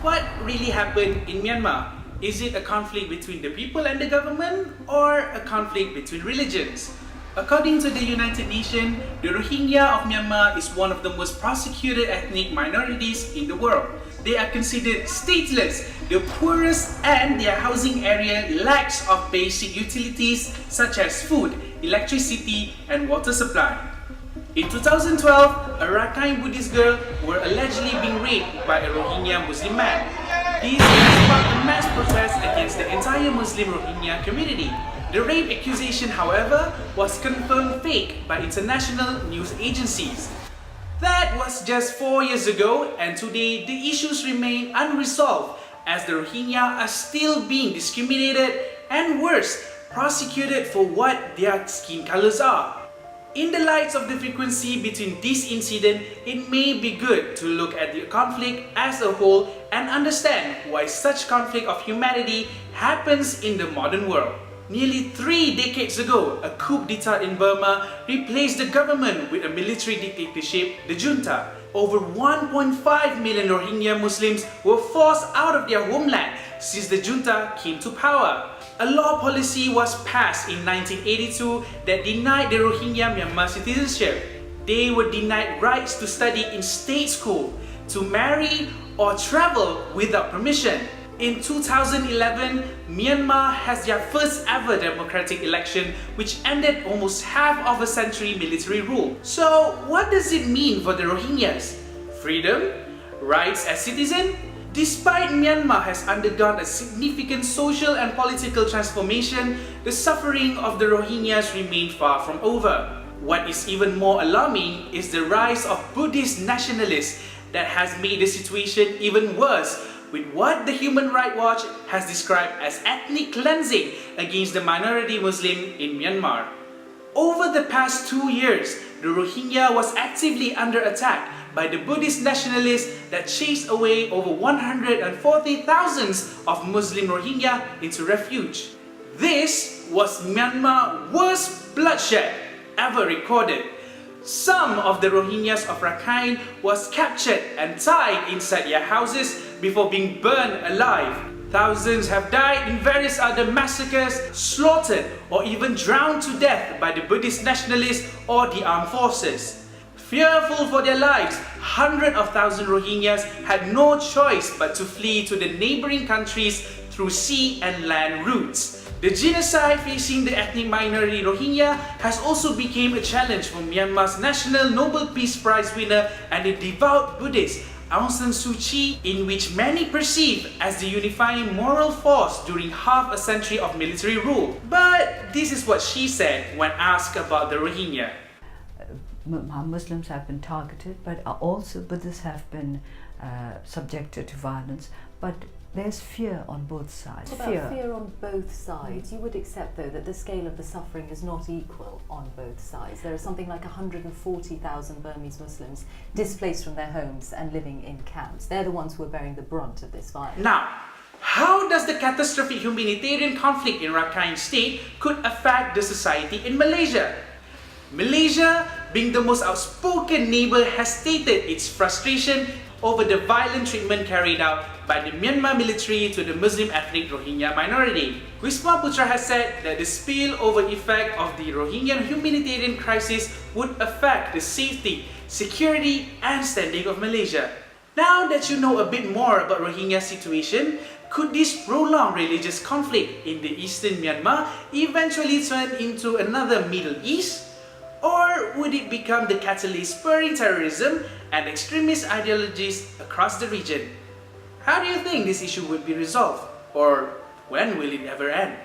What really happened in Myanmar? Is it a conflict between the people and the government, or a conflict between religions? According to the United Nations, the Rohingya of Myanmar is one of the most persecuted ethnic minorities in the world. They are considered stateless, the poorest, and their housing area lacks of basic utilities such as food, electricity, and water supply. In 2012, a Rakhine Buddhist girl were allegedly being raped by a Rohingya Muslim man. This sparked a mass protest against the entire Muslim Rohingya community. The rape accusation, however, was confirmed fake by international news agencies. That was just 4 years ago, and today the issues remain unresolved as the Rohingya are still being discriminated and worse, prosecuted for what their skin colors are. In the light of the frequency between this incident, it may be good to look at the conflict as a whole and understand why such conflict of humanity happens in the modern world. Nearly 3 decades ago, a coup d'etat in Burma replaced the government with a military dictatorship, the junta. Over 1.5 million Rohingya Muslims were forced out of their homeland since the junta came to power. A law policy was passed in 1982 that denied the Rohingya Myanmar citizenship. They were denied rights to study in state school, to marry or travel without permission. In 2011, Myanmar has their first ever democratic election, which ended almost half of a century military rule. So what does it mean for the Rohingyas? Freedom? Rights as citizens? Despite Myanmar has undergone a significant social and political transformation, the suffering of the Rohingyas remain far from over. What is even more alarming is the rise of Buddhist nationalists that has made the situation even worse, with what the Human Rights Watch has described as ethnic cleansing against the minority Muslim in Myanmar. Over the past 2 years, the Rohingya was actively under attack by the Buddhist nationalists that chased away over 140,000 of Muslim Rohingya into refuge. This was Myanmar's worst bloodshed ever recorded. Some of the Rohingyas of Rakhine was captured and tied inside their houses before being burned alive. Thousands have died in various other massacres, slaughtered or even drowned to death by the Buddhist nationalists or the armed forces. Fearful for their lives, hundreds of thousands Rohingyas had no choice but to flee to the neighboring countries through sea and land routes. The genocide facing the ethnic minority Rohingya has also become a challenge for Myanmar's National Nobel Peace Prize winner and a devout Buddhist, Aung San Suu Kyi, in which many perceive as the unifying moral force during half a century of military rule. But this is what she said when asked about the Rohingya. Muslims have been targeted, but also Buddhists have been subjected to violence. But there's fear on both sides. What about fear on both sides? You would accept, though, that the scale of the suffering is not equal on both sides. There are something like 140,000 Burmese Muslims displaced from their homes and living in camps. They're the ones who are bearing the brunt of this violence. Now, how does the catastrophic humanitarian conflict in Rakhine State could affect the society in Malaysia? Malaysia, being the most outspoken neighbour, has stated its frustration over the violent treatment carried out by the Myanmar military to the Muslim ethnic Rohingya minority. Wisma Putra has said that the spillover effect of the Rohingya humanitarian crisis would affect the safety, security and standing of Malaysia. Now that you know a bit more about Rohingya situation, could this prolonged religious conflict in the eastern Myanmar eventually turn into another Middle East? Or would it become the catalyst spurring terrorism and extremist ideologies across the region? How do you think this issue would be resolved? Or when will it ever end?